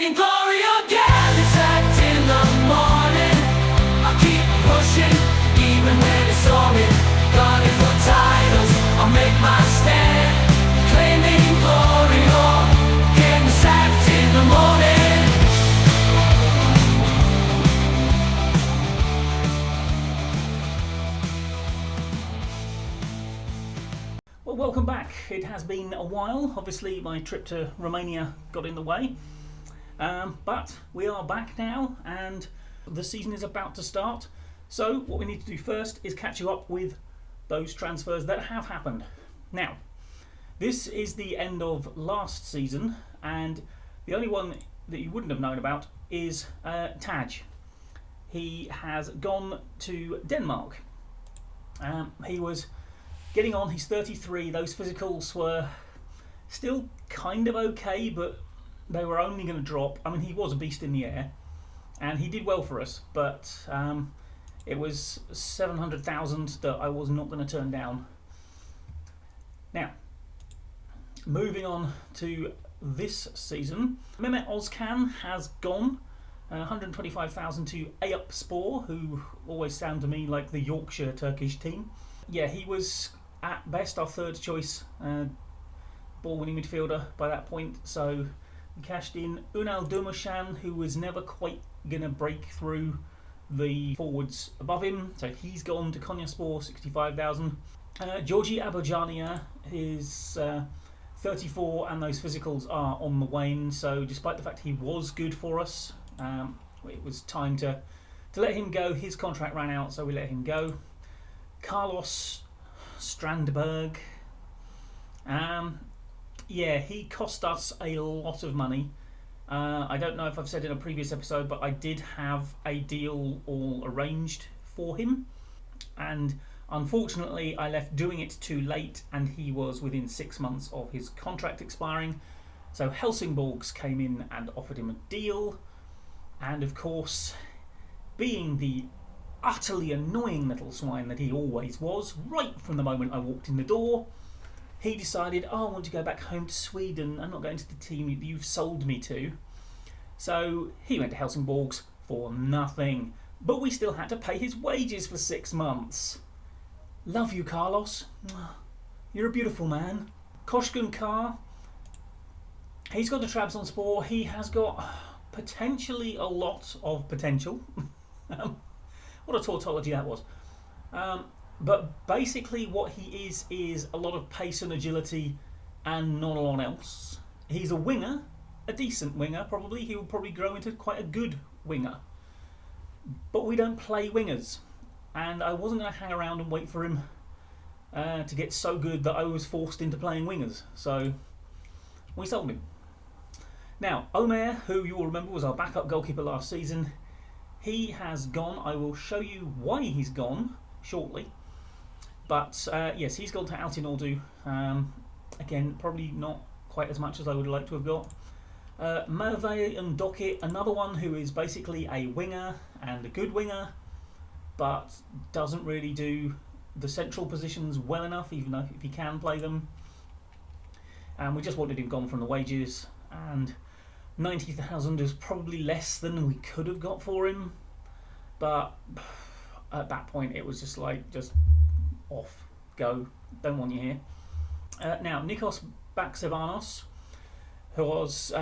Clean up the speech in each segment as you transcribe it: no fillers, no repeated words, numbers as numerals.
in glory again. It's act in the morning. I'll keep pushing, even when it's solid. Gunning for titles, I'll make my stand. Claiming glory or getting sacked in the morning. Well, welcome back. It has been a while. Obviously, my trip to Romania got in the way. But we are back now, and the season is about to start. So what we need to do first is catch you up with those transfers that have happened. Now, this is the end of last season, and the only one that you wouldn't have known about is Taj. He has gone to Denmark. He was getting on, he's 33, those physicals were still kind of okay, but they were only going to drop. I mean, he was a beast in the air, and he did well for us, but it was 700,000 that I was not going to turn down. Now, moving on to this season, Mehmet Özkan has gone, 125,000 to Eyüpspor, who always sound to me like the Yorkshire Turkish team. Yeah, he was at best our third choice ball-winning midfielder by that point, so we cashed in Ünal Durmuşan, who was never quite going to break through the forwards above him, so he's gone to Konyaspor, 65,000. Georgi Abujania is 34, and those physicals are on the wane, so despite the fact he was good for us, it was time to let him go. His contract ran out, so we let him go. Carlos Strandberg, yeah, he cost us a lot of money. I don't know if I've said in a previous episode, but I did have a deal all arranged for him, and unfortunately I left doing it too late, and he was within 6 months of his contract expiring. So Helsingborgs came in and offered him a deal, and of course, being the utterly annoying little swine that he always was, right from the moment I walked in the door, he decided, oh, I want to go back home to Sweden. I'm not going to the team you've sold me to. So he went to Helsingborgs for nothing. But we still had to pay his wages for 6 months. Love you, Carlos. You're a beautiful man. Koshgun Kar, he's got the Trabzonspor. He has got potentially a lot of potential. What a tautology that was. But basically what he is a lot of pace and agility and not a lot else. He's a winger, a decent winger probably. He will probably grow into quite a good winger. But we don't play wingers. And I wasn't going to hang around and wait for him to get so good that I was forced into playing wingers. So we sold him. Now, Omer, who you will remember was our backup goalkeeper last season, he has gone. I will show you why he's gone shortly. But yes, he's gone to Altınoldu. Again, probably not quite as much as I would like to have got. Merve and Docket, another one who is basically a winger and a good winger, but doesn't really do the central positions well enough, even though if he can play them. And we just wanted him gone from the wages, and 90,000 is probably less than we could have got for him, but at that point it was just like, just off, go, don't want you here. Now, Nikos Baksevanos, who was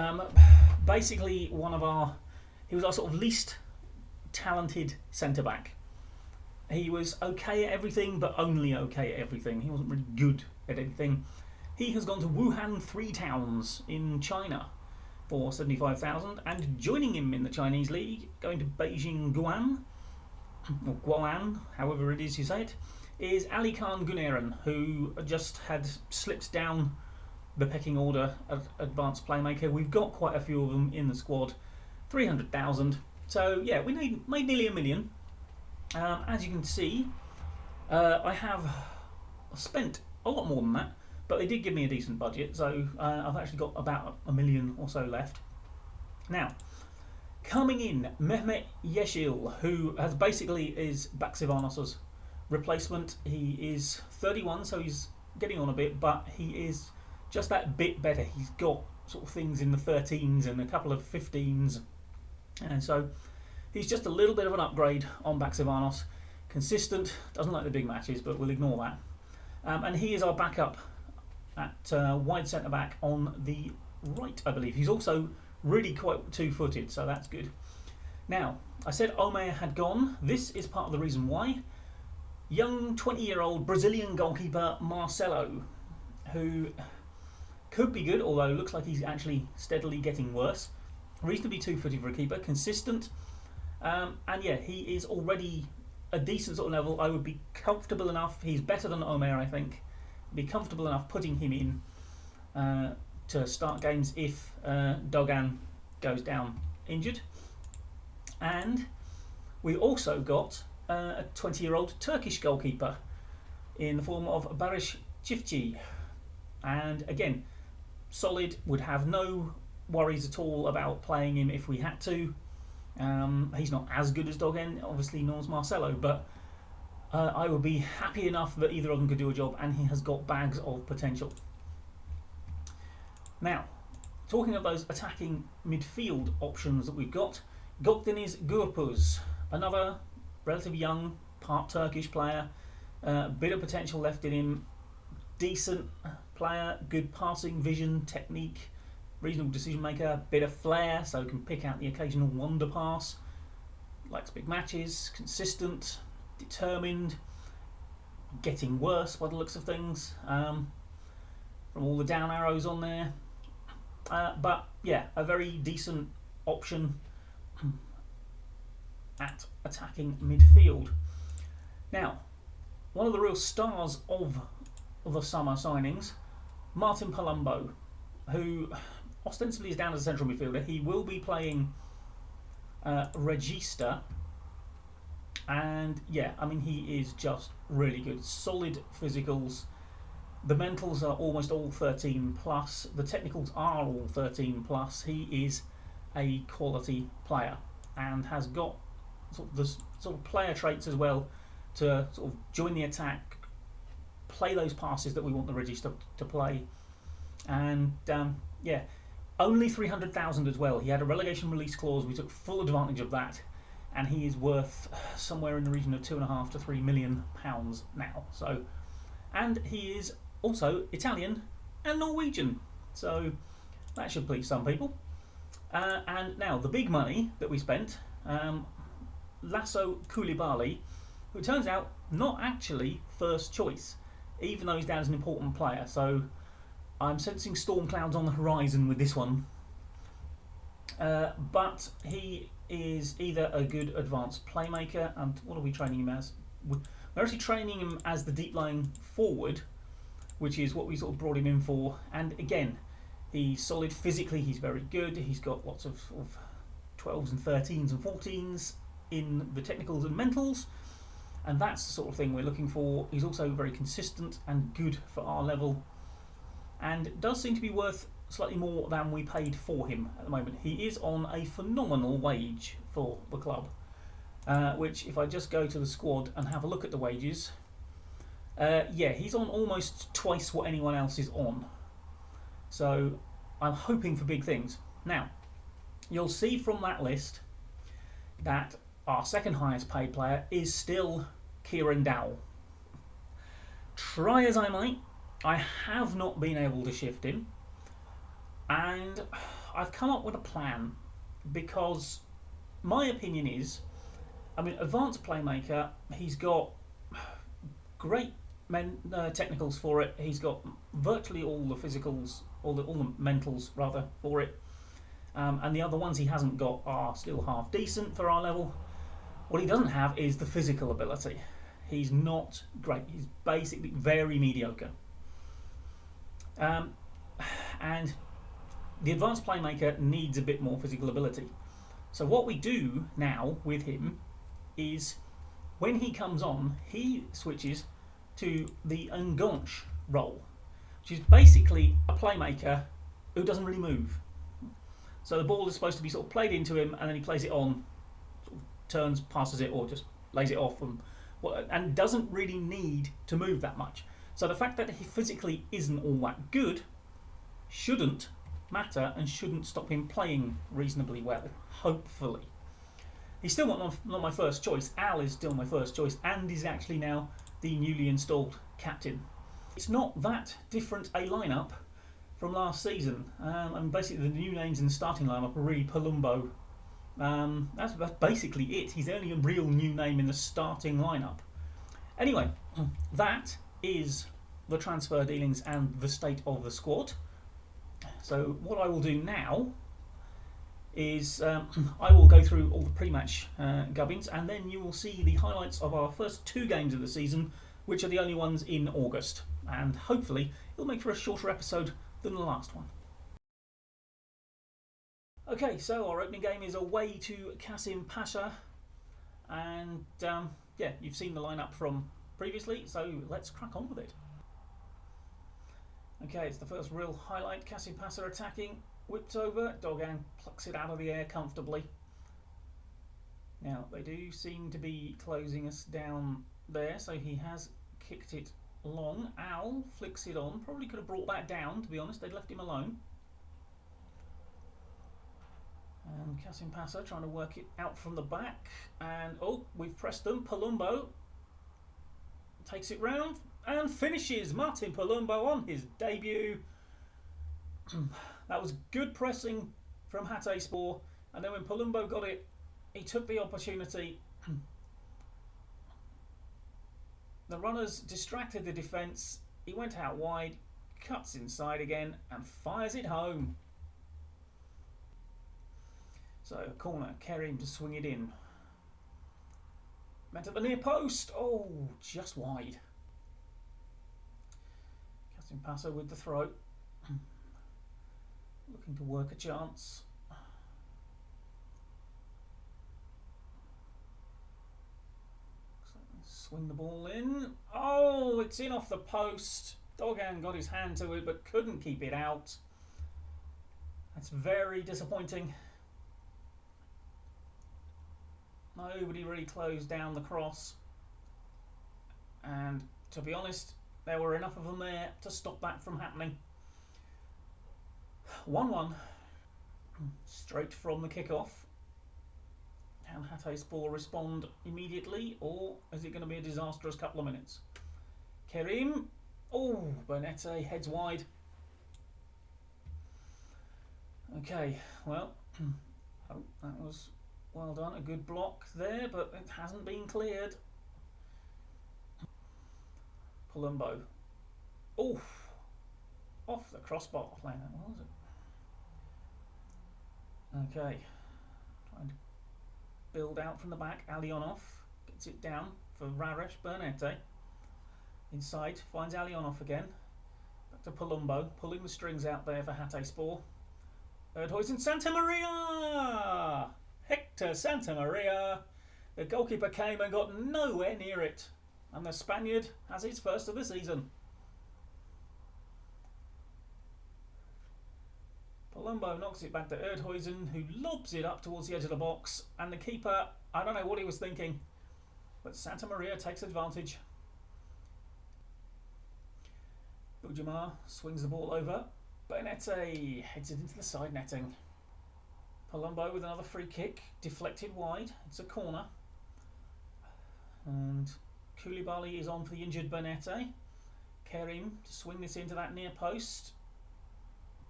basically he was our sort of least talented centre-back. He was okay at everything, but only okay at everything. He wasn't really good at anything. He has gone to Wuhan Three Towns in China for 75,000, and joining him in the Chinese league, going to Beijing Guan, or Guoan, however it is you say it, is Ali Khan Guneran, who just had slipped down the pecking order of advanced playmaker. We've got quite a few of them in the squad, 300,000. So yeah, we made nearly $1 million. As you can see, I have spent a lot more than that, but they did give me a decent budget, so I've actually got about $1 million or so left. Now, coming in, Mehmet Yeşil, who has basically is Baksevanos' replacement. He is 31, so he's getting on a bit, but he is just that bit better. He's got sort of things in the 13s and a couple of 15s, and so he's just a little bit of an upgrade on Baxivanos. Consistent, doesn't like the big matches, but we'll ignore that. And he is our backup at wide centre back on the right, I believe. He's also really quite two-footed, so that's good. Now, I said Omer had gone. This is part of the reason why. Young 20-year-old Brazilian goalkeeper Marcelo, who could be good, although looks like he's actually steadily getting worse. Reasonably two-footed for a keeper, consistent, and yeah, he is already a decent sort of level. I would be comfortable enough. He's better than Omer, I think. Be comfortable enough putting him in to start games if Dogan goes down injured. And we also got a 20-year-old Turkish goalkeeper in the form of Barış Çiftçi, and again, solid. Would have no worries at all about playing him if we had to. He's not as good as Dogen, obviously, nor is Marcelo, but I would be happy enough that either of them could do a job, and he has got bags of potential. Now, talking of those attacking midfield options that we've got, Gökdeniz Gürpüz, another relatively young, part Turkish player, bit of potential left in him, decent player, good passing vision, technique, reasonable decision maker, bit of flair, so can pick out the occasional wonder pass, likes big matches, consistent, determined, getting worse by the looks of things, from all the down arrows on there. But yeah, a very decent option at attacking midfield. Now, one of the real stars of the summer signings, Martin Palumbo, who ostensibly is down as a central midfielder. He will be playing Regista, and yeah, I mean, he is just really good. Solid physicals. The mentals are almost all 13 plus. The technicals are all 13 plus. He is a quality player and has got sort of the sort of player traits as well to sort of join the attack, play those passes that we want the Regista to play, and yeah, only 300,000 as well. He had a relegation release clause. We took full advantage of that, and he is worth somewhere in the region of £2.5 to £3 million now. So, and he is also Italian and Norwegian, so that should please some people. And now the big money that we spent, Lasso Koulibaly, who turns out not actually first choice, even though he's down as an important player. So I'm sensing storm clouds on the horizon with this one. But he is either a good advanced playmaker, and what are we training him as? We're actually training him as the deep lying forward, which is what we sort of brought him in for. And again, he's solid physically, he's very good. He's got lots of 12s and 13s and 14s in the technicals and mentals, and that's the sort of thing we're looking for. He's also very consistent and good for our level, and does seem to be worth slightly more than we paid for him at the moment. He is on a phenomenal wage for the club, which, if I just go to the squad and have a look at the wages, yeah, he's on almost twice what anyone else is on. So I'm hoping for big things. Now, you'll see from that list that our second highest paid player is still KIERAN. Try as I might, I have not been able to shift him, and I've come up with a plan, because my opinion is, I mean, advanced playmaker, he's got great technicals for it, he's got virtually all the physicals, all the mentals rather for it, and the other ones he hasn't got are still half decent for our level. What he doesn't have is the physical ability. He's not great. He's basically very mediocre. And the advanced playmaker needs a bit more physical ability. So what we do now with him is, when he comes on, he switches to the enganche role, which is basically a playmaker who doesn't really move. So the ball is supposed to be sort of played into him, and then he plays it on, sort of turns, passes it, or just lays it off, and doesn't really need to move that much. So the fact that he physically isn't all that good shouldn't matter and shouldn't stop him playing reasonably well, hopefully. He's still not my first choice. Al is still my first choice and is actually now the newly installed captain. It's not that different a lineup from last season. And basically the new names in the starting lineup are really Palumbo. That's basically it. He's the only real new name in the starting lineup. Anyway, that is the transfer dealings and the state of the squad. So what I will do now is I will go through all the pre-match gubbins, and then you will see the highlights of our first 2 games of the season, which are the only ones in August. And hopefully it'll make for a shorter episode than the last one. Okay, so our opening game is away to Kasim Pasha, and yeah, you've seen the lineup from previously, so let's crack on with it. Okay, it's the first real highlight. Kasim Pasha attacking, whipped over, Dogan plucks it out of the air comfortably. Now, they do seem to be closing us down there, so he has kicked it long. Al flicks it on, probably could have brought that down, to be honest, they'd left him alone. And Kasim Pasha trying to work it out from the back, and oh, we've pressed them. Palumbo takes it round and finishes. Martin Palumbo on his debut. That was good pressing from Hatayspor, and then when Palumbo got it, he took the opportunity. The runners distracted the defence. He went out wide, cuts inside again, and fires it home. So, corner, Kerim to swing it in. Meant at the near post. Oh, just wide. Kasim Pasha with the throw. Looking to work a chance. Swing the ball in. Oh, it's in off the post. Dogan got his hand to it but couldn't keep it out. That's very disappointing. Nobody really closed down the cross, and to be honest, there were enough of them there to stop that from happening. 1-1, straight from the kickoff. Can Hatayspor respond immediately, or is it going to be a disastrous couple of minutes? Kerim, oh, Bernete heads wide. Okay, well, oh, that was well done, a good block there, but it hasn't been cleared. Palumbo. Oh, off the crossbar playing that, was it? Okay, trying to build out from the back. Alionov gets it down for Raresh. Bernete inside, finds Alionov again. Back to Palumbo, pulling the strings out there for Hatayspor. Erdhuizen, Santa Maria! Hector Santa Maria. The goalkeeper came and got nowhere near it. And the Spaniard has his first of the season. Palumbo knocks it back to Erdhuizen, who lobs it up towards the edge of the box. And the keeper, I don't know what he was thinking, but Santa Maria takes advantage. Bujamar swings the ball over. Bernete heads it into the side netting. Palumbo with another free kick, deflected wide. It's a corner. And Koulibaly is on for the injured Bernete. Kerim to swing this into that near post.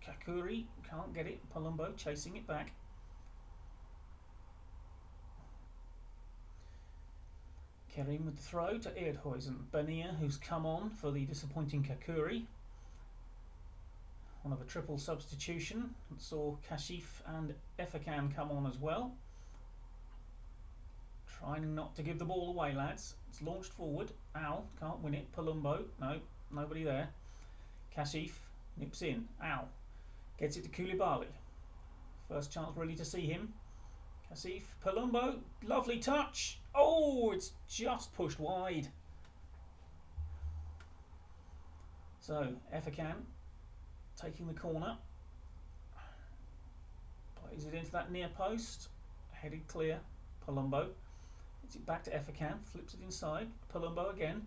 Kakuri can't get it. Palumbo chasing it back. Kerim with the throw to Erdhuizen. Benia, who's come on for the disappointing Kakuri. One of a triple substitution. Saw Kashif and Efekan come on as well. Trying not to give the ball away, lads. It's launched forward. Al can't win it. Palumbo, no, nobody there. Kashif nips in. Al gets it to Koulibaly. First chance really to see him. Kashif, Palumbo, lovely touch. Oh, it's just pushed wide. So Efekan taking the corner, plays it into that near post, headed clear. Palumbo gets it back to Efekan, flips it inside. Palumbo again.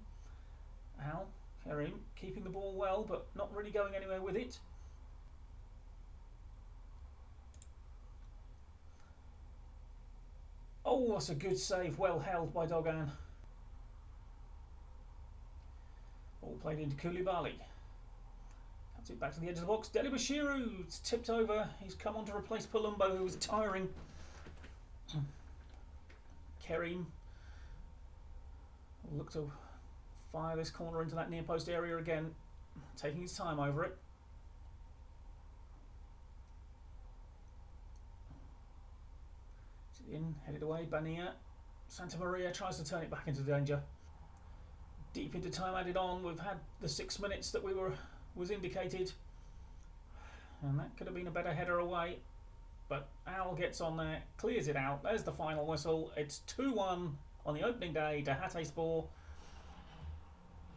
Al Kerim keeping the ball well, but not really going anywhere with it. Oh, that's a good save. Well held by Dogan. Ball played into Koulibaly. Cuts it back to the edge of the box. Delibashiru. It's tipped over. He's come on to replace Palumbo, who was tiring. Kerim will look to fire this corner into that near post area again, taking his time over it. In, headed away, Bania. Santa Maria tries to turn it back into danger. Deep into time added on. We've had the 6 minutes that was indicated, and that could have been a better header away. But Al gets on there, clears it out. There's the final whistle. It's 2-1 on the opening day to Hatayspor.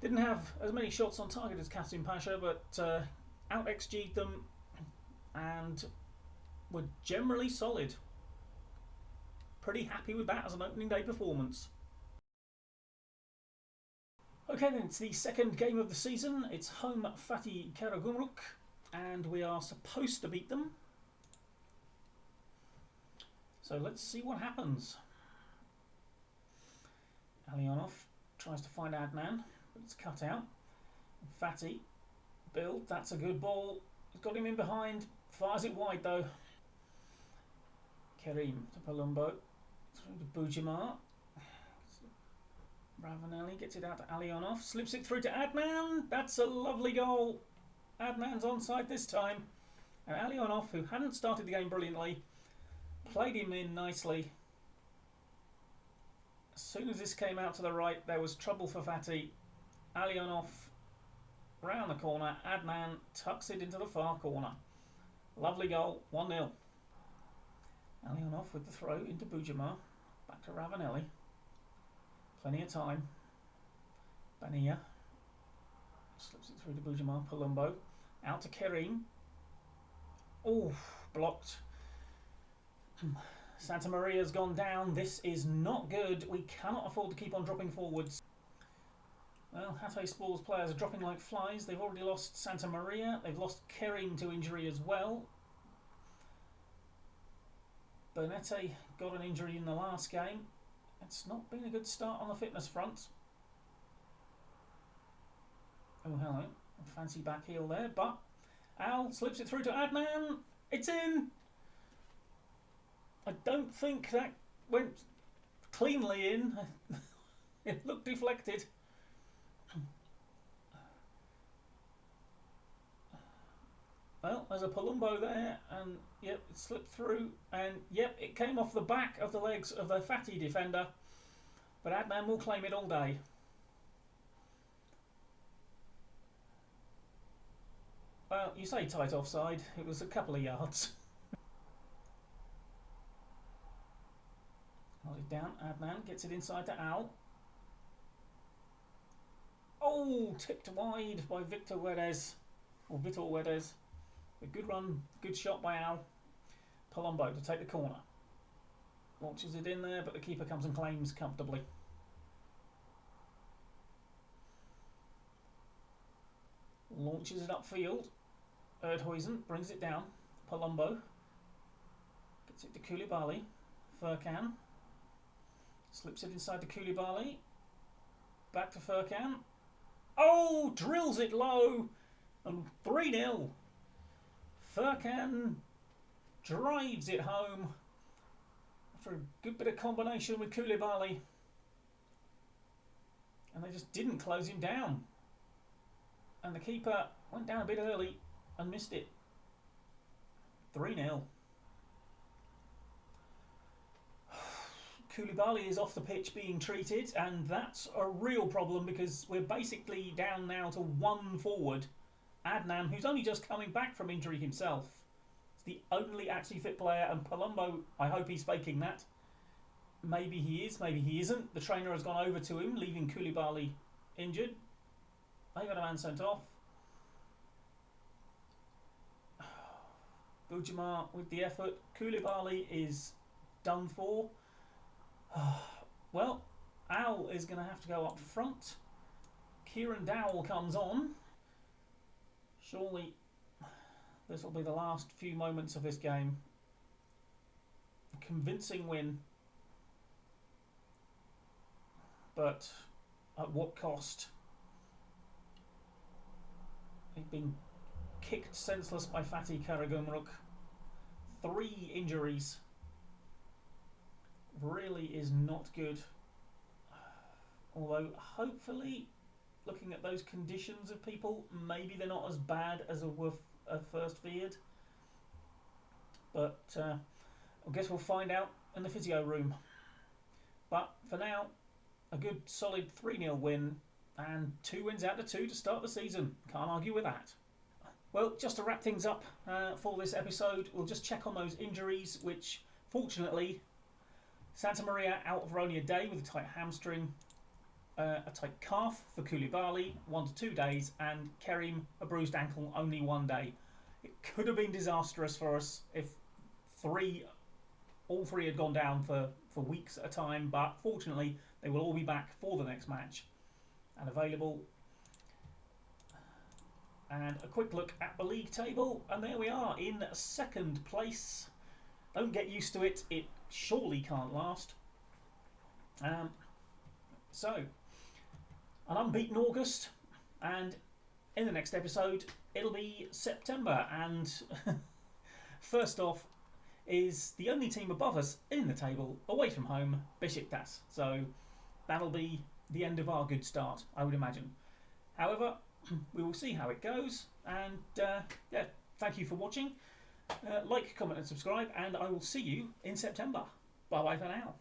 Didn't have as many shots on target as Kasim Pasha, but out XG'd them and were generally solid. Pretty happy with that as an opening day performance. Okay then, it's the second game of the season. It's home at Fatih Karagümrük, and we are supposed to beat them. So let's see what happens. Alionov tries to find Adnan, but it's cut out. Fatih, build, that's a good ball. He's got him in behind, fires it wide though. Kerim to Palumbo, through to Bujimar. Ravanelli gets it out to Alionov, slips it through to Adnan. That's a lovely goal. Adnan's onside this time. And Alionov, who hadn't started the game brilliantly, played him in nicely. As soon as this came out to the right, there was trouble for Fatih. Alionov round the corner. Adnan tucks it into the far corner. Lovely goal, 1-0. Alionov with the throw into Bujimar. Back to Ravanelli. Plenty of time. Bania slips it through to Bujimar. Palumbo out to Kerim. Oh, blocked. Santa Maria's gone down. This is not good. We cannot afford to keep on dropping forwards. Well, Hatayspor's players are dropping like flies. They've already lost Santa Maria. They've lost Kerim to injury as well. Bernete got an injury in the last game. It's not been a good start on the fitness front. Oh, hello. A fancy back heel there, but Al slips it through to Adnan. It's in. I don't think that went cleanly in. It looked deflected. Well, there's a Palumbo there, and yep, it slipped through, and yep, it came off the back of the legs of the Fatih defender, but Adnan will claim it all day. Well, you say tight offside, it was a couple of yards. Hold it down, Adnan gets it inside to Al. Oh, tipped wide by Victor Guedes, or Vitor Guedes. A good run, good shot by Al. Palumbo to take the corner. Launches it in there, but the keeper comes and claims comfortably. Launches it upfield. Erdhuizen brings it down. Palumbo gets it to Koulibaly. Furkan slips it inside to Koulibaly. Back to Furkan. Oh, drills it low. And 3-0. Furkan drives it home after a good bit of combination with Koulibaly. And they just didn't close him down. And the keeper went down a bit early and missed it. 3-0. Koulibaly is off the pitch being treated, and that's a real problem because we're basically down now to one forward. Adnan, who's only just coming back from injury himself. It's the only actually fit player, and Palumbo, I hope he's faking that. Maybe he is, maybe he isn't. The trainer has gone over to him, leaving Koulibaly injured. They've got a man sent off. Bujimar with the effort. Koulibaly is done for. Well, Al is going to have to go up front. KIERAN Dowell comes on. Surely this will be the last few moments of this game. A convincing win but at what cost? He'd been kicked senseless by Fatih Karagümrük. 3 injuries. Really is not good. Although, hopefully, looking at those conditions of people, maybe they're not as bad as were first feared. But I guess we'll find out in the physio room. But for now, a good solid 3-0 win and 2 wins out of 2 to start the season. Can't argue with that. Well, just to wrap things up for this episode, we'll just check on those injuries, which fortunately, Santa Maria out for only a day with a tight hamstring, a tight calf for Koulibaly, 1 to 2 days, and Kerim, a bruised ankle, only 1 day. It could have been disastrous for us if all three had gone down for weeks at a time, but fortunately they will all be back for the next match and available. And a quick look at the league table, and there we are in 2nd place. Don't get used to it, it surely can't last. So, an unbeaten August, and in the next episode it'll be September, and first off is the only team above us in the table, away from home, Beşiktaş. So that'll be the end of our good start, I would imagine. However, we will see how it goes, and yeah, thank you for watching. Like, comment and subscribe, and I will see you in September. Bye bye for now.